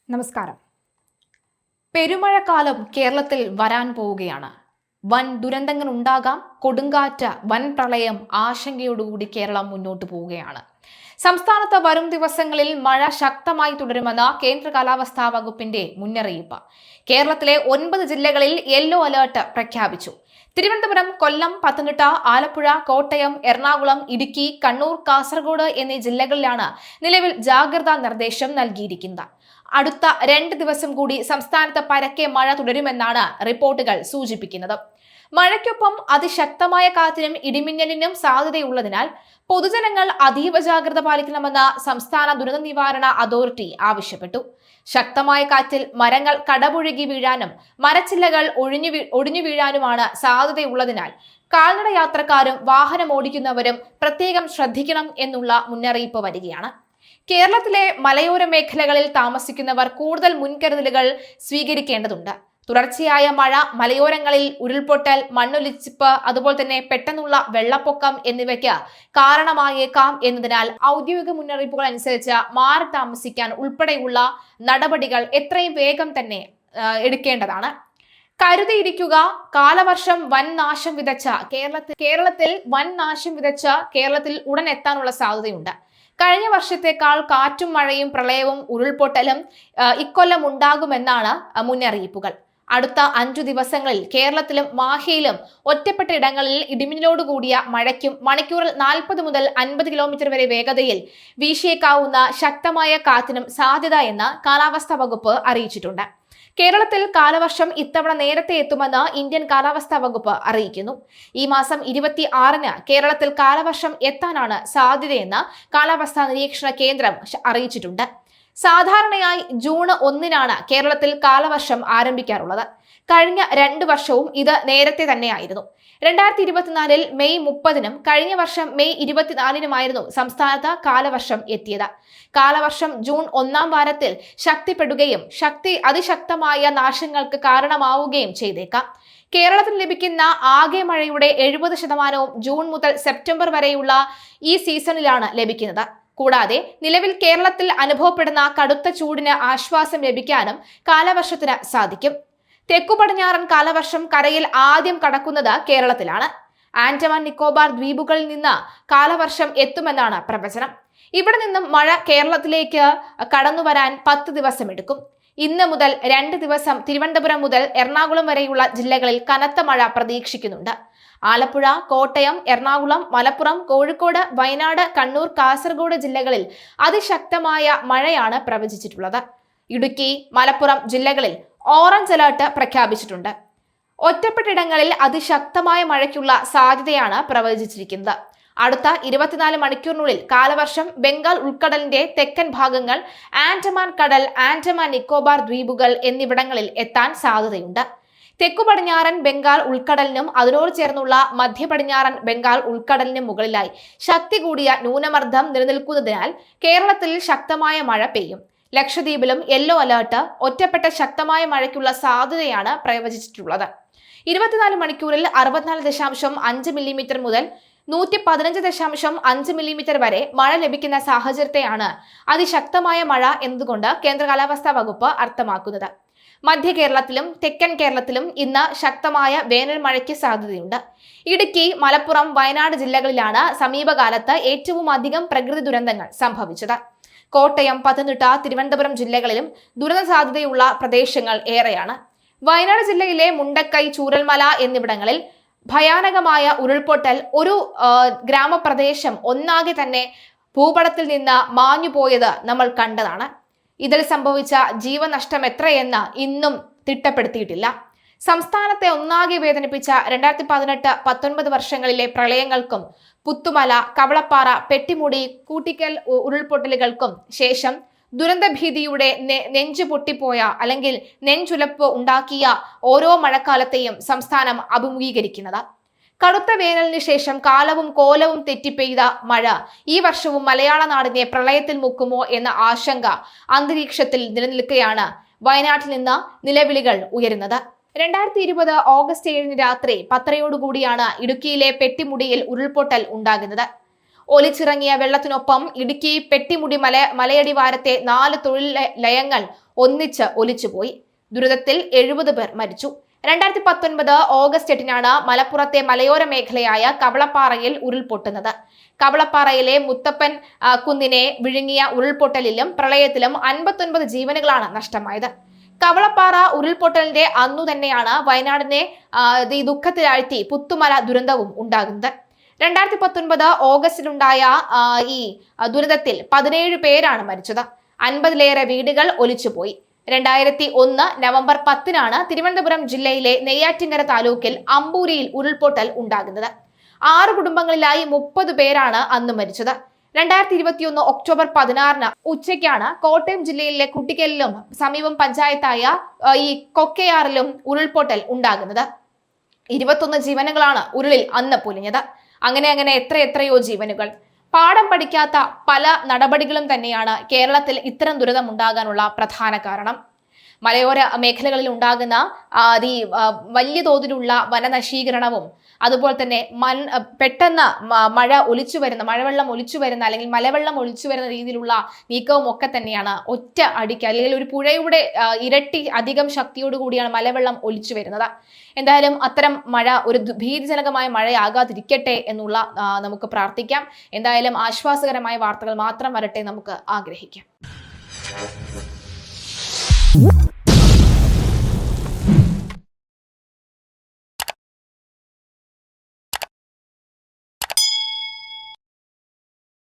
നമസ്കാരം. പെരുമഴക്കാലം കേരളത്തിൽ വരാൻ പോവുകയാണ്. വൻ ദുരന്തങ്ങൾ ഉണ്ടാകാം. കൊടുങ്കാറ്റ്, വൻ പ്രളയം ആശങ്കയോടുകൂടി കേരളം മുന്നോട്ട് പോവുകയാണ്. സംസ്ഥാനത്ത് വരും ദിവസങ്ങളിൽ മഴ ശക്തമായി തുടരുമെന്ന് കേന്ദ്ര കാലാവസ്ഥാ വകുപ്പിന്റെ മുന്നറിയിപ്പ്. കേരളത്തിലെ 9 ജില്ലകളിൽ യെല്ലോ അലേർട്ട് പ്രഖ്യാപിച്ചു. തിരുവനന്തപുരം, കൊല്ലം, പത്തനംതിട്ട, ആലപ്പുഴ, കോട്ടയം, എറണാകുളം, ഇടുക്കി, കണ്ണൂർ, കാസർഗോഡ് എന്നീ ജില്ലകളിലാണ് നിലവിൽ ജാഗ്രതാ നിർദ്ദേശം നൽകിയിരിക്കുന്നത്. അടുത്ത 2 ദിവസം കൂടി സംസ്ഥാനത്ത് പരക്കെ മഴ തുടരുമെന്നാണ് റിപ്പോർട്ടുകൾ സൂചിപ്പിക്കുന്നത്. മഴയ്ക്കൊപ്പം അതിശക്തമായ കാറ്റിനും ഇടിമിന്നലിനും സാധ്യതയുള്ളതിനാൽ പൊതുജനങ്ങൾ അതീവ ജാഗ്രത പാലിക്കണമെന്ന് സംസ്ഥാന ദുരന്ത നിവാരണ അതോറിറ്റി ആവശ്യപ്പെട്ടു. ശക്തമായ കാറ്റിൽ മരങ്ങൾ കടപുഴകി വീഴാനും മരച്ചില്ലകൾ ഒടിഞ്ഞു വീഴാനുമാണ് സാധ്യതയുള്ളതിനാൽ കാൽനട യാത്രക്കാരും വാഹനമോടിക്കുന്നവരും പ്രത്യേകം ശ്രദ്ധിക്കണം എന്നുള്ള മുന്നറിയിപ്പ് വരികയാണ്. കേരളത്തിലെ മലയോര മേഖലകളിൽ താമസിക്കുന്നവർ കൂടുതൽ മുൻകരുതലുകൾ സ്വീകരിക്കേണ്ടതുണ്ട്. തുടർച്ചയായ മഴ മലയോരങ്ങളിൽ ഉരുൾപൊട്ടൽ, മണ്ണൊലിച്ചിപ്പ്, അതുപോലെ തന്നെ പെട്ടെന്നുള്ള വെള്ളപ്പൊക്കം എന്നിവയ്ക്ക് കാരണമായേക്കാം എന്നതിനാൽ ഔദ്യോഗിക മുന്നറിയിപ്പുകൾ അനുസരിച്ച് മാറി താമസിക്കാൻ ഉൾപ്പെടെയുള്ള നടപടികൾ എത്രയും വേഗം തന്നെ എടുക്കേണ്ടതാണ്. കരുതിയിരിക്കുക. കാലവർഷം വൻ നാശം വിതച്ച കേരളത്തിൽ ഉടൻ എത്താനുള്ള സാധ്യതയുണ്ട്. കഴിഞ്ഞ വർഷത്തേക്കാൾ കാറ്റും മഴയും പ്രളയവും ഉരുൾപൊട്ടലും ഇക്കൊല്ലം ഉണ്ടാകുമെന്നാണ് മുന്നറിയിപ്പുകൾ. അടുത്ത 5 ദിവസങ്ങളിൽ കേരളത്തിലും മാഹിയിലും ഒറ്റപ്പെട്ട ഇടങ്ങളിൽ ഇടിമിന്നലോടുകൂടിയ മഴയ്ക്കും മണിക്കൂറിൽ 40 മുതൽ 50 കിലോമീറ്റർ വരെ വേഗതയിൽ വീശിയേക്കാവുന്ന ശക്തമായ കാറ്റിനും സാധ്യത എന്ന് കാലാവസ്ഥാ വകുപ്പ് അറിയിച്ചിട്ടുണ്ട്. കേരളത്തിൽ കാലവർഷം ഇത്തവണ നേരത്തെ എത്തുമെന്ന് ഇന്ത്യൻ കാലാവസ്ഥാ വകുപ്പ് അറിയിക്കുന്നു. ഈ മാസം 26-ന് കേരളത്തിൽ കാലവർഷം എത്താനാണ് സാധ്യതയെന്ന് കാലാവസ്ഥാ നിരീക്ഷണ കേന്ദ്രം അറിയിച്ചിട്ടുണ്ട്. സാധാരണയായി ജൂൺ 1-നാണ് കേരളത്തിൽ കാലവർഷം ആരംഭിക്കാറുള്ളത്. കഴിഞ്ഞ 2 വർഷവും ഇത് നേരത്തെ തന്നെയായിരുന്നു. 2024 മെയ് 30-നും കഴിഞ്ഞ വർഷം മെയ് 24-നുമായിരുന്നു സംസ്ഥാനത്ത് കാലവർഷം എത്തിയത്. കാലവർഷം ജൂൺ 1-ാം വാരത്തിൽ ശക്തിപ്പെടുകയും അതിശക്തമായ നാശങ്ങൾക്ക് കാരണമാവുകയും ചെയ്തേക്കാം. കേരളത്തിന് ലഭിക്കുന്ന ആകെ മഴയുടെ 70% ജൂൺ മുതൽ സെപ്റ്റംബർ വരെയുള്ള ഈ സീസണിലാണ് ലഭിക്കുന്നത്. കൂടാതെ നിലവിൽ കേരളത്തിൽ അനുഭവപ്പെടുന്ന കടുത്ത ചൂടിന് ആശ്വാസം ലഭിക്കാനും കാലവർഷത്തിന് സാധിക്കും. തെക്കു പടിഞ്ഞാറൻ കാലവർഷം കരയിൽ ആദ്യം കടക്കുന്നത് കേരളത്തിലാണ്. ആൻഡമാൻ നിക്കോബാർ ദ്വീപുകളിൽ നിന്ന് കാലവർഷം എത്തുമെന്നാണ് പ്രവചനം. ഇവിടെ നിന്നും മഴ കേരളത്തിലേക്ക് കടന്നുവരാൻ 10 ദിവസമെടുക്കും. ഇന്ന് മുതൽ 2 ദിവസം തിരുവനന്തപുരം മുതൽ എറണാകുളം വരെയുള്ള ജില്ലകളിൽ കനത്ത മഴ പ്രതീക്ഷിക്കുന്നുണ്ട്. ആലപ്പുഴ, കോട്ടയം, എറണാകുളം, മലപ്പുറം, കോഴിക്കോട്, വയനാട്, കണ്ണൂർ, കാസർഗോഡ് ജില്ലകളിൽ അതിശക്തമായ മഴയാണ് പ്രവചിച്ചിട്ടുള്ളത്. ഇടുക്കി, മലപ്പുറം ജില്ലകളിൽ ഓറഞ്ച് അലർട്ട് പ്രഖ്യാപിച്ചിട്ടുണ്ട്. ഒറ്റപ്പെട്ടിടങ്ങളിൽ അതിശക്തമായ മഴയ്ക്കുള്ള സാധ്യതയാണ് പ്രവചിച്ചിരിക്കുന്നത്. അടുത്ത 24 മണിക്കൂറിനുള്ളിൽ കാലവർഷം ബംഗാൾ ഉൾക്കടലിന്റെ തെക്കൻ ഭാഗങ്ങൾ, ആൻഡമാൻ കടൽ, ആൻഡമാൻ നിക്കോബാർ ദ്വീപുകൾ എന്നിവിടങ്ങളിൽ എത്താൻ സാധ്യതയുണ്ട്. തെക്കു പടിഞ്ഞാറൻ ബംഗാൾ ഉൾക്കടലിനും അതിനോട് ചേർന്നുള്ള മധ്യ പടിഞ്ഞാറൻ ബംഗാൾ ഉൾക്കടലിനും മുകളിലായി ശക്തി കൂടിയ ന്യൂനമർദ്ദം നിലനിൽക്കുന്നതിനാൽ കേരളത്തിൽ ശക്തമായ മഴ പെയ്യും. ലക്ഷദ്വീപിലും യെല്ലോ അലേർട്ട്, ഒറ്റപ്പെട്ട ശക്തമായ മഴയ്ക്കുള്ള സാധ്യതയാണ് പ്രവചിച്ചിട്ടുള്ളത്. 24 മണിക്കൂറിൽ 64.5 മില്ലിമീറ്റർ മുതൽ 115.5 മില്ലിമീറ്റർ വരെ മഴ ലഭിക്കുന്ന സാഹചര്യത്തെയാണ് അതിശക്തമായ മഴ എന്നതുകൊണ്ട് കേന്ദ്ര കാലാവസ്ഥാ വകുപ്പ് അർത്ഥമാക്കുന്നത്. മധ്യ കേരളത്തിലും തെക്കൻ കേരളത്തിലും ഇന്ന് ശക്തമായ വേനൽ മഴയ്ക്ക് സാധ്യതയുണ്ട്. ഇടുക്കി, മലപ്പുറം, വയനാട് ജില്ലകളിലാണ് സമീപകാലത്ത് ഏറ്റവും അധികം പ്രകൃതി ദുരന്തങ്ങൾ സംഭവിച്ചത്. കോട്ടയം, പത്തനംതിട്ട, തിരുവനന്തപുരം ജില്ലകളിലും ദുരന്ത സാധ്യതയുള്ള പ്രദേശങ്ങൾ ഏറെയാണ്. വയനാട് ജില്ലയിലെ മുണ്ടക്കൈ, ചൂരൽമല എന്നിവിടങ്ങളിൽ ഭയാനകമായ ഉരുൾപൊട്ടൽ ഒരു ഗ്രാമപ്രദേശം ഒന്നാകെ തന്നെ ഭൂപടത്തിൽ നിന്ന് മാഞ്ഞുപോയത് നമ്മൾ കണ്ടതാണ്. ഇതിൽ സംഭവിച്ച ജീവനഷ്ടം എത്രയെന്ന് ഇന്നും തിട്ടപ്പെടുത്തിയിട്ടില്ല. സംസ്ഥാനത്തെ ഒന്നാകെ വേദനിപ്പിച്ച 2018-19 വർഷങ്ങളിലെ പ്രളയങ്ങൾക്കും പുത്തുമല, കവളപ്പാറ, പെട്ടിമുടി, കൂട്ടിക്കൽ ഉരുൾപൊട്ടലുകൾക്കും ശേഷം ദുരന്തഭീതിയുടെ നെഞ്ചു പൊട്ടിപ്പോയ അല്ലെങ്കിൽ നെഞ്ചുലപ്പ് ഉണ്ടാക്കിയ ഓരോ മഴക്കാലത്തെയും സംസ്ഥാനം അഭിമുഖീകരിക്കുന്നത്. കടുത്ത വേനലിന് ശേഷം കാലവും കോലവും തെറ്റിപ്പെയ്ത മഴ ഈ വർഷവും മലയാള നാടിനെ പ്രളയത്തിൽ മുക്കുമോ എന്ന ആശങ്ക അന്തരീക്ഷത്തിൽ നിലനിൽക്കുകയാണ് വയനാട്ടിൽ നിന്ന് നിലവിളികൾ ഉയരുന്നത്. 2020 ഓഗസ്റ്റ് 7 രാത്രി 10:00 ഇടുക്കിയിലെ പെട്ടിമുടിയിൽ ഉരുൾപൊട്ടൽ ഉണ്ടാകുന്നത്. ഒലിച്ചിറങ്ങിയ വെള്ളത്തിനൊപ്പം ഇടുക്കി പെട്ടിമുടി മലയടിവാരത്തെ 4 തൊഴിൽ ലയങ്ങൾ ഒന്നിച്ച് ഒലിച്ചുപോയി. ദുരിതത്തിൽ 70 പേർ മരിച്ചു. 2019 ഓഗസ്റ്റ് 8-നാണ് മലപ്പുറത്തെ മലയോര മേഖലയായ കവളപ്പാറയിൽ ഉരുൾപൊട്ടുന്നത്. കവളപ്പാറയിലെ മുത്തപ്പൻ കുന്നിനെ വിഴുങ്ങിയ ഉരുൾപൊട്ടലിലും പ്രളയത്തിലും 59 ജീവനുകളാണ് നഷ്ടമായത്. കവളപ്പാറ ഉരുൾപൊട്ടലിന്റെ അന്നു തന്നെയാണ് വയനാടിനെ ഈ ദുഃഖത്തിലാഴ്ത്തി പുത്തുമല ദുരന്തവും ഉണ്ടാകുന്നത്. 2019 ഓഗസ്റ്റിലുണ്ടായ ഈ ദുരിതത്തിൽ 17 പേരാണ് മരിച്ചത്. 50-ലേറെ വീടുകൾ ഒലിച്ചുപോയി. 2001 നവംബർ 10-നാണ് തിരുവനന്തപുരം ജില്ലയിലെ നെയ്യാറ്റിൻകര താലൂക്കിൽ അമ്പൂരിയിൽ ഉരുൾപൊട്ടൽ ഉണ്ടാകുന്നത്. 6 കുടുംബങ്ങളിലായി 30 പേരാണ് അന്ന് മരിച്ചത്. 2021 ഒക്ടോബർ 16-ന് ഉച്ചയ്ക്കാണ് കോട്ടയം ജില്ലയിലെ കുട്ടിക്കലിലും സമീപം പഞ്ചായത്തായ ഈ കൊക്കയാറിലും ഉരുൾപൊട്ടൽ ഉണ്ടാകുന്നത്. 21 ജീവനുകളാണ് ഉരുളിൽ അന്ന് പൊലിഞ്ഞത്. അങ്ങനെ എത്രയോ ജീവനുകൾ. പാഠം പഠിക്കാത്ത പല നടപടികളും തന്നെയാണ് കേരളത്തിൽ ഇത്തരം ദുരിതം ഉണ്ടാകാനുള്ള പ്രധാന കാരണം. മലയോര മേഖലകളിൽ ഉണ്ടാകുന്ന വലിയ തോതിലുള്ള വനനശീകരണവും അതുപോലെ തന്നെ പെട്ടെന്ന് മഴവെള്ളം ഒലിച്ചു വരുന്ന അല്ലെങ്കിൽ മലവെള്ളം ഒലിച്ചു വരുന്ന രീതിയിലുള്ള നീക്കവും ഒക്കെ തന്നെയാണ് ഒറ്റ അടിക്ക് അല്ലെങ്കിൽ ഒരു പുഴയുടെ ഇരട്ടി അധികം ശക്തിയോടുകൂടിയാണ് മലവെള്ളം ഒലിച്ചു വരുന്നത്. എന്തായാലും അത്തരം മഴ ഒരു ഭീതിജനകമായ മഴയാകാതിരിക്കട്ടെ എന്നുള്ള നമുക്ക് പ്രാർത്ഥിക്കാം. എന്തായാലും ആശ്വാസകരമായ വാർത്തകൾ മാത്രം വരട്ടെ നമുക്ക് ആഗ്രഹിക്കാം.